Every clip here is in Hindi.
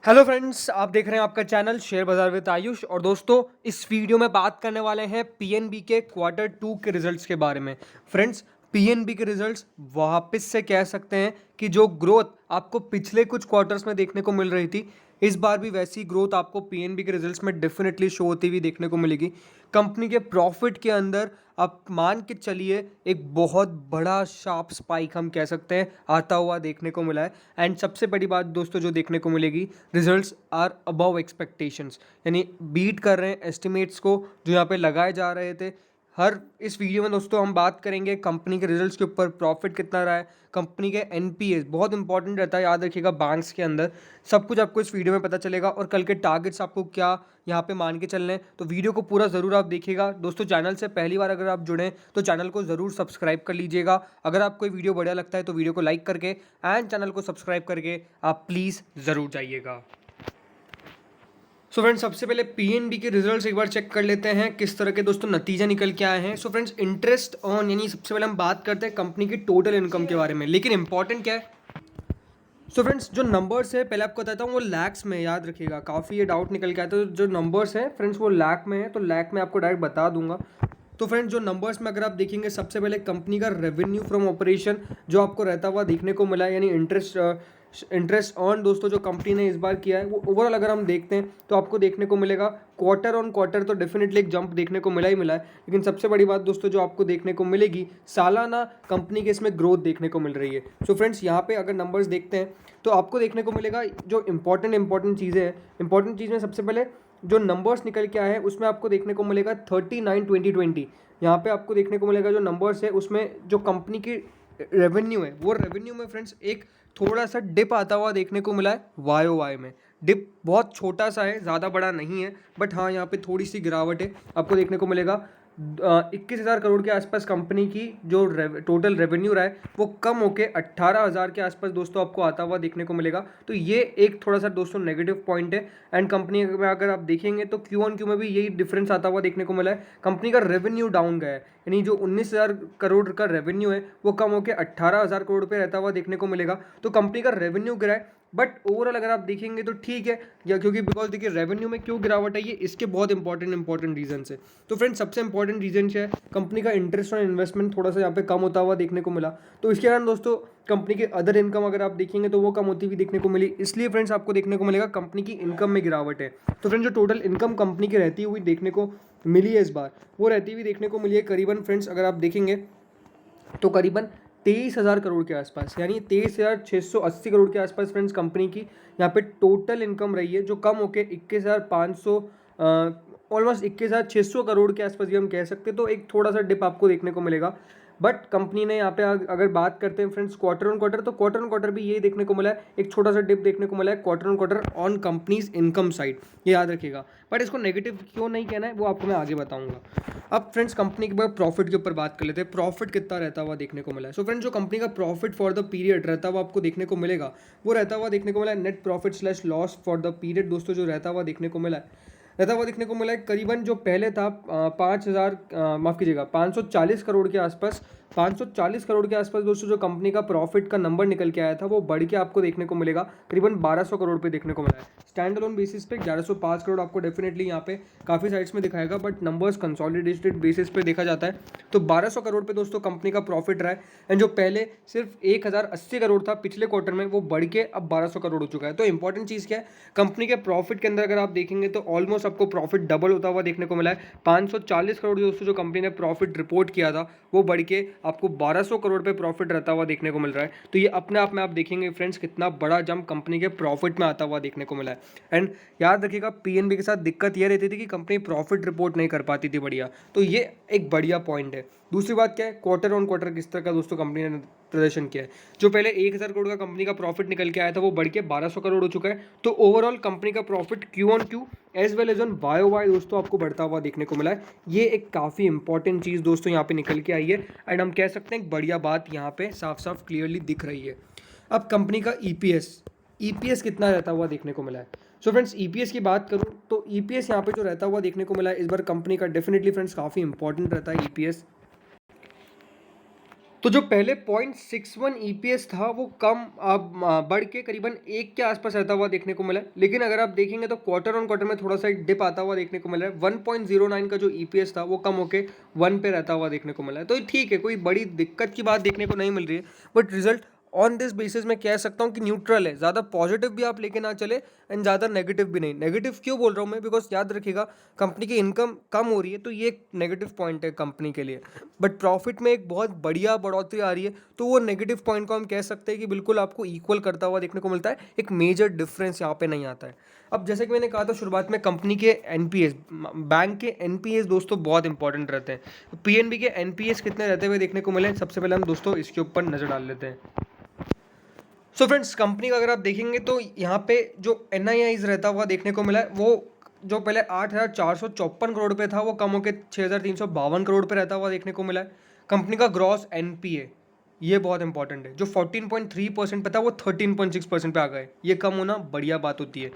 हेलो फ्रेंड्स, आप देख रहे हैं आपका चैनल शेयर बाजार विद आयुष। और दोस्तों, इस वीडियो में बात करने वाले हैं पीएनबी के क्वार्टर टू के रिजल्ट्स के बारे में। फ्रेंड्स, पीएनबी के रिजल्ट्स वापस से कह सकते हैं कि जो ग्रोथ आपको पिछले कुछ क्वार्टर्स में देखने को मिल रही थी, इस बार भी वैसी ग्रोथ आपको पीएनबी के रिजल्ट्स में डेफिनेटली शो होती हुई देखने को मिलेगी। कंपनी के प्रॉफिट के अंदर आप मान के चलिए एक बहुत बड़ा शार्प स्पाइक हम कह सकते हैं आता हुआ देखने को मिला है। एंड सबसे बड़ी बात दोस्तों जो देखने को मिलेगी, रिजल्ट्स आर अबव एक्सपेक्टेशंस, यानी बीट कर रहे हैं एस्टिमेट्स को जो यहाँ पे लगाए जा रहे थे। हर इस वीडियो में दोस्तों हम बात करेंगे कंपनी के रिजल्ट्स के ऊपर, प्रॉफिट कितना रहा है, कंपनी के एनपीएस बहुत इंपॉर्टेंट रहता है, याद रखिएगा बैंक्स के अंदर। सब कुछ आपको इस वीडियो में पता चलेगा और कल के टारगेट्स आपको क्या यहाँ पे मान के चलने हैं। तो वीडियो को पूरा ज़रूर आप देखिएगा दोस्तों। चैनल से पहली बार अगर आप जुड़ें तो चैनल को ज़रूर सब्सक्राइब कर लीजिएगा। अगर आपको ये वीडियो बढ़िया लगता है तो वीडियो को लाइक करके एंड चैनल को सब्सक्राइब करके आप प्लीज़ ज़रूर जाइएगा। सो फ्रेंड्स, सबसे पहले पीएनबी के रिजल्ट्स एक बार चेक कर लेते हैं किस तरह के दोस्तों नतीजा निकल के आए हैं। सो फ्रेंड्स, इंटरेस्ट ऑन, यानी सबसे पहले हम बात करते हैं कंपनी की टोटल इनकम के बारे में, लेकिन इंपॉर्टेंट क्या है। सो फ्रेंड्स, जो नंबर्स है पहले आपको बताता हूँ, वो लैक्स में, याद रखिएगा। काफ़ी ये डाउट निकल के आया, तो जो नंबर्स हैं फ्रेंड्स वो लैक में है, तो लैक में आपको डायरेक्ट बता दूंगा। तो फ्रेंड्स, जो नंबर्स में अगर आप देखेंगे, सबसे पहले कंपनी का रेवेन्यू फ्रॉम ऑपरेशन जो आपको रहता हुआ देखने को मिला है, यानी इंटरेस्ट ऑन दोस्तों जो कंपनी ने इस बार किया है, वो ओवरऑल अगर हम देखते हैं तो आपको देखने को मिलेगा क्वार्टर ऑन क्वार्टर तो डेफिनेटली एक जंप देखने को मिला ही मिला है। लेकिन सबसे बड़ी बात दोस्तों जो आपको देखने को मिलेगी, सालाना कंपनी के इसमें ग्रोथ देखने को मिल रही है। सो फ्रेंड्स, यहाँ पे अगर नंबर्स देखते हैं तो आपको देखने को मिलेगा जो इंपॉर्टेंट चीज़ें हैं। इंपॉर्टेंट चीज़ में सबसे पहले जो नंबर्स निकल के आए हैं उसमें आपको देखने को मिलेगा 39/2020। यहाँ पे आपको देखने को मिलेगा जो नंबर्स है उसमें जो कंपनी की रेवेन्यू है, वो रेवेन्यू में फ्रेंड्स एक थोड़ा सा डिप आता हुआ देखने को मिला है। वाई ओ वाई में डिप बहुत छोटा सा है, ज़्यादा बड़ा नहीं है, बट हाँ यहाँ पे थोड़ी सी गिरावट है आपको देखने को मिलेगा। 21,000 करोड़ के आसपास कंपनी की जो टोटल रेवेन्यू रहा है वो कम होके 18,000 के आसपास दोस्तों आपको आता हुआ देखने को मिलेगा। तो ये एक थोड़ा सा दोस्तों नेगेटिव पॉइंट है। एंड कंपनी में अगर आप देखेंगे तो क्यू ऑन क्यू में भी यही डिफरेंस आता हुआ देखने को मिला है। कंपनी का रेवेन्यू डाउन गया है, यानी जो 19,000 करोड़ का रेवेन्यू है वो कम होकर 18,000 करोड़ पे रहता हुआ देखने को मिलेगा। तो कंपनी का रेवेन्यू गिरा है, बट ओवरऑल अगर आप देखेंगे तो ठीक है, या क्योंकि बिकॉज देखिए रेवेन्यू में क्यों गिरावट है, ये इसके बहुत इंपॉर्टेंट रीजन है। तो फ्रेंड्स, सबसे इंपॉर्टेंट रीजन है कंपनी का इंटरेस्ट ऑन इन्वेस्टमेंट थोड़ा सा यहाँ पे कम होता हुआ देखने को मिला। तो इसके कारण दोस्तों कंपनी के अदर इनकम अगर आप देखेंगे तो वो कम होती हुई देखने को मिली। इसलिए फ्रेंड्स आपको देखने को मिलेगा कंपनी की इनकम में गिरावट है। तो फ्रेंड्स, जो टोटल इनकम कंपनी की रहती हुई देखने को मिली है इस बार, वो रहती हुई देखने को मिली है करीबन फ्रेंड्स अगर आप देखेंगे तो करीबन 23,000 करोड़ के आसपास, यानी 23,680 करोड़ के आसपास फ्रेंड्स कंपनी की यहाँ पे टोटल इनकम रही है, जो कम होके 21,500 ऑलमोस्ट 21,600 करोड़ के आसपास ये हम कह सकते हैं। तो एक थोड़ा सा डिप आपको देखने को मिलेगा। बट कंपनी ने यहाँ पे अगर बात करते हैं फ्रेंड्स क्वार्टर ऑन क्वार्टर, तो क्वार्टर ऑन क्वार्टर भी यही देखने को मिला है, एक छोटा सा डिप देखने को मिला है quarter on quarter on companies income side, ये याद रखिएगा। बट इसको नेगेटिव क्यों नहीं कहना है वो आपको मैं आगे बताऊंगा। अब फ्रेंड्स, कंपनी के बाद प्रॉफिट के ऊपर बात कर लेते हैं। प्रॉफिट कितना रहता हुआ देखने को मिला है। सो फ्रेंड्स, जो कंपनी का प्रॉफिट फॉर द पीरियड रहता हुआ आपको देखने को मिलेगा, वो रहता हुआ देखने को मिला है net profit slash loss for the period दोस्तों जो रहता हुआ देखने को मिला है करीबन जो पहले था 5,000 माफ़ कीजिएगा 540 करोड़ के आसपास। 540 करोड़ के आसपास दोस्तों जो कंपनी का प्रॉफिट का नंबर निकल के आया था वो बढ़ के आपको देखने को मिलेगा करीबन 1,200 करोड़ पे देखने को मिला है। स्टैंड अलोन बेसिस पे 1,105 करोड़ आपको डेफिनेटली यहाँ पे काफ़ी साइड्स में दिखाएगा, बट नंबर्स कंसोलिडेटेड बेसिस पे देखा जाता है तो 1,200 करोड़ पे दोस्तों कंपनी का प्रॉफिट रहा है। एंड जो पहले सिर्फ 1,080 करोड़ था पिछले क्वार्टर में, वो बढ़ के अब 1,200 करोड़ हो चुका है। तो इंपॉर्टेंट चीज़ क्या है, कंपनी के प्रॉफिट के अंदर अगर आप देखेंगे तो ऑलमोस्ट आपको प्रॉफिट डबल होता हुआ देखने को मिला है। 540 करोड़ दोस्तों जो कंपनी ने प्रॉफिट रिपोर्ट किया था वो बढ़ के आपको 1,200 करोड़ पे प्रॉफिट रहता हुआ देखने को मिल रहा है। तो ये अपने आप में आप देखेंगे फ्रेंड्स कितना बड़ा जंप कंपनी के प्रॉफिट में आता हुआ देखने को मिला है। एंड याद रखिएगा पीएनबी के साथ दिक्कत ये रहती थी कि कंपनी प्रॉफिट रिपोर्ट नहीं कर पाती थी बढ़िया, तो ये एक बढ़िया पॉइंट है। दूसरी बात क्या है, क्वार्टर ऑन क्वार्टर किस तरह का दोस्तों कंपनी ने प्रदर्शन किया है। जो पहले 1,000 करोड़ का कंपनी का प्रॉफिट निकल के आया था वो बढ़ के 1,200 करोड़ हो चुका है। तो ओवरऑल कंपनी का profit Q on Q as well as on Y O Y दोस्तों आपको बढ़ता हुआ देखने को मिला है। ये एक काफ़ी इंपॉर्टेंट चीज़ दोस्तों यहाँ पे निकल के आई है। एंड हम कह सकते हैं एक बढ़िया बात यहाँ पे साफ साफ क्लियरली दिख रही है। अब कंपनी का ईपीएस कितना रहता हुआ देखने को मिला है। सो फ्रेंड्स, ईपीएस की बात करूँ तो ईपीएस यहाँ पे जो रहता हुआ देखने को मिला है इस बार कंपनी का डेफिनेटली फ्रेंड्स काफ़ी इंपॉर्टेंट रहता है ईपीएस। तो जो पहले 0.61 ईपीएस था वो कम अब बढ़ के करीबन 1 के आसपास रहता हुआ देखने को मिला है। लेकिन अगर आप देखेंगे तो क्वार्टर ऑन क्वार्टर में थोड़ा सा एक डिप आता हुआ देखने को मिला है। 1.09 का जो ईपीएस था वो कम होके 1 पे रहता हुआ देखने को मिला है। तो ठीक है, कोई बड़ी दिक्कत की बात देखने को नहीं मिल रही है, but result on this basis मैं कह सकता हूँ कि न्यूट्रल है। ज़्यादा पॉजिटिव भी आप लेके ना चले एंड ज़्यादा नेगेटिव भी नहीं। नेगेटिव क्यों बोल रहा हूँ मैं, बिकॉज याद रखिएगा कंपनी की इनकम कम हो रही है तो ये एक नेगेटिव पॉइंट है कंपनी के लिए, बट प्रॉफिट में एक बहुत बढ़िया बढ़ोतरी आ रही है तो वो नेगेटिव पॉइंट को हम कह सकते हैं कि बिल्कुल आपको इक्वल करता हुआ देखने को मिलता है। एक मेजर डिफरेंस यहाँ पे नहीं आता है। अब जैसे कि मैंने कहा था शुरुआत में, कंपनी के एनपीएस, बैंक के एनपीएस दोस्तों बहुत इंपॉर्टेंट रहते हैं। पीएनबी के एनपीएस कितने रहते हुए देखने को मिले, सबसे पहले हम दोस्तों इसके ऊपर नजर डाल लेते हैं। सो फ्रेंड्स, कंपनी का अगर आप देखेंगे तो यहाँ पे जो एन रहता हुआ देखने को मिला है, वो जो पहले 8,454 करोड़ पे था वो कम होकर 6,352 करोड़ पे रहता हुआ देखने को मिला है। कंपनी का ग्रॉस एनपीए, ये बहुत इंपॉर्टेंट है, जो 14.3% पे था वो 13.6% पे आ गए। ये कम होना बढ़िया बात होती है।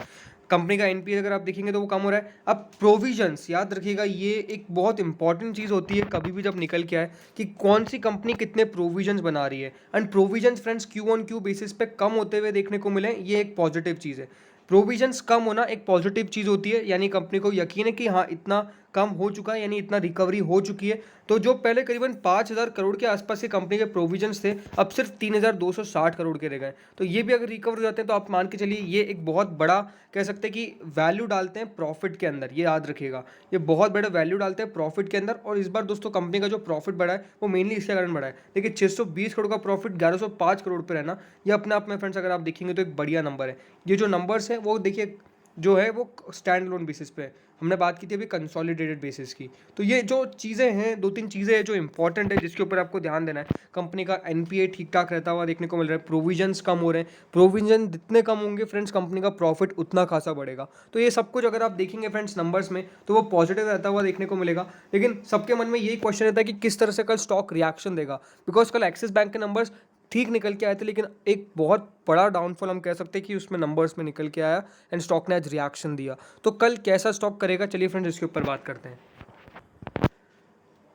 कंपनी का एनपीए अगर आप देखेंगे तो वो कम हो रहा है। अब प्रोविजंस याद रखिएगा, ये एक बहुत इंपॉर्टेंट चीज़ होती है कभी भी जब निकल के आए कि कौन सी कंपनी कितने प्रोविजंस बना रही है। And provisions friends Q on Q basis पे कम होते हुए देखने को मिले, ये एक पॉजिटिव चीज़ है। प्रोविजंस कम होना एक पॉजिटिव चीज़ होती है, यानी कंपनी को यकीन है कि हाँ इतना कम हो चुका है, यानी इतना रिकवरी हो चुकी है। तो जो पहले करीबन 5,000 करोड़ के आसपास के कंपनी के प्रोविजंस थे, अब सिर्फ 3,260 करोड़ के रह गए। तो ये भी अगर रिकवर हो जाते हैं तो आप मान के चलिए ये एक बहुत बड़ा कह सकते हैं कि वैल्यू डालते हैं प्रॉफिट के अंदर। ये याद रखिएगा, ये बहुत बड़ा वैल्यू डालते हैं प्रॉफिट के अंदर। और इस बार दोस्तों कंपनी का जो प्रॉफिट बढ़ा है वो मेनली इसके कारण बढ़ा है। देखिए 620 करोड़ का प्रॉफिट 1105 करोड़ पर रहना, ये अपने आप में फ्रेंड्स अगर आप देखेंगे तो एक बढ़िया नंबर है। ये जो नंबर्स है वो देखिए जो है वो स्टैंड लोन बेसिस पे है, हमने बात की थी अभी कंसोलिडेटेड बेसिस की। तो ये जो चीज़ें हैं, 2-3 चीज़ें हैं जो इंपॉर्टेंट है जिसके ऊपर आपको ध्यान देना है। कंपनी का एनपीए ठीक ठाक रहता हुआ देखने को मिल रहा है, प्रोविजंस कम हो रहे हैं। प्रोविजन जितने कम होंगे फ्रेंड्स कंपनी का प्रॉफिट उतना खासा बढ़ेगा। तो ये सब कुछ अगर आप देखेंगे फ्रेंड्स नंबर्स में तो वो पॉजिटिव रहता हुआ देखने को मिलेगा। लेकिन सबके मन में यही क्वेश्चन रहता है कि किस तरह से कल स्टॉक रिएक्शन देगा, बिकॉज कल एक्सिस बैंक के नंबर्स ठीक निकल के आए थे, लेकिन एक बहुत बड़ा डाउनफॉल हम कह सकते हैं कि उसमें नंबर्स में निकल के आया एंड स्टॉक ने आज रिएक्शन दिया। तो कल कैसा स्टॉक करेगा, चलिए फ्रेंड्स इसके ऊपर बात करते हैं।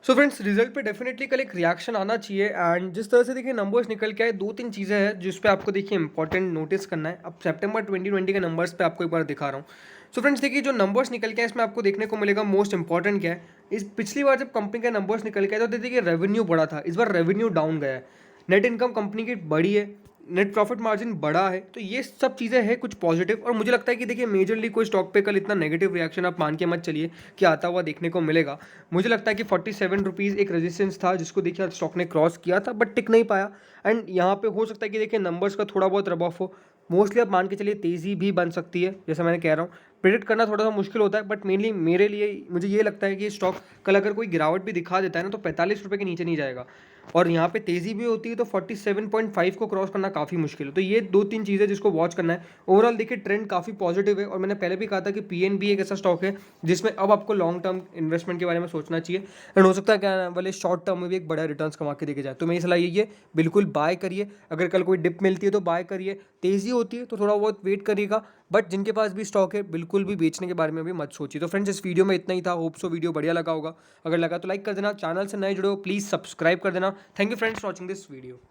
सो फ्रेंड्स, रिजल्ट पे डेफिनेटली कल एक रिएक्शन आना चाहिए। एंड जिस तरह से देखिए नंबर्स निकल के आए, 2-3 चीज़ें हैं जिस पे आपको देखिए इंपॉर्टेंट नोटिस करना है। अब सितंबर 2020 के नंबर्स पे आपको एक बार दिखा रहा हूँ। सो फ्रेंड्स देखिए जो नंबर्स निकल के आए इसमें आपको देखने को मिलेगा मोस्ट इंपॉर्टेंट क्या है। इस पिछली बार जब कंपनी के नंबर्स निकल के आए तो देखिए रेवेन्यू बढ़ा था, इस बार रेवेन्यू डाउन गया है। नेट इनकम कंपनी की बड़ी है, नेट प्रॉफिट मार्जिन बड़ा है। तो ये सब चीज़ें हैं कुछ पॉजिटिव। और मुझे लगता है कि देखिए मेजरली कोई स्टॉक पे कल इतना नेगेटिव रिएक्शन आप मान के मत चलिए कि आता हुआ देखने को मिलेगा। मुझे लगता है कि 47 रुपीज़ एक रेजिस्टेंस था जिसको देखिए स्टॉक ने क्रॉस किया था बट टिक नहीं पाया। एंड यहाँ पे हो सकता है कि देखिए नंबर्स का थोड़ा बहुत रब ऑफ हो। मोस्टली आप मान के चलिए तेज़ी भी बन सकती है, जैसे मैंने कह रहा हूँ प्रेडिक्ट करना थोड़ा सा मुश्किल होता है, बट मेनली मेरे लिए मुझे ये लगता है कि स्टॉक कल अगर कोई गिरावट भी दिखा देता है ना तो 45 रुपये के नीचे नहीं जाएगा। और यहाँ पे तेज़ी भी होती है तो 47.5 को क्रॉस करना काफ़ी मुश्किल है। तो ये 2-3 चीज़ें जिसको वॉच करना है। ओवरऑल देखिए ट्रेंड काफ़ी पॉजिटिव है। और मैंने पहले भी कहा था कि पीएनबी एक ऐसा स्टॉक है जिसमें अब आपको लॉन्ग टर्म इन्वेस्टमेंट के बारे में सोचना चाहिए। एंड हो सकता है क्या वाले शॉर्ट टर्म में भी एक बड़ा रिटर्न कमा के देके जाए। तो मेरी सलाह यही है, बिल्कुल बाय करिए। अगर कल कोई डिप मिलती है तो बाय करिए, तेज़ी होती है तो थोड़ा बहुत वेट करिएगा। बट जिनके पास भी स्टॉक है बिल्कुल भी बेचने के बारे में भी मत सोचिए। तो फ्रेंड्स इस वीडियो में इतना ही था। होप सो वीडियो बढ़िया लगा होगा। अगर लगा तो लाइक कर देना, चैनल से नए जुड़े हो प्लीज़ सब्सक्राइब कर देना। Thank you friends for watching this video.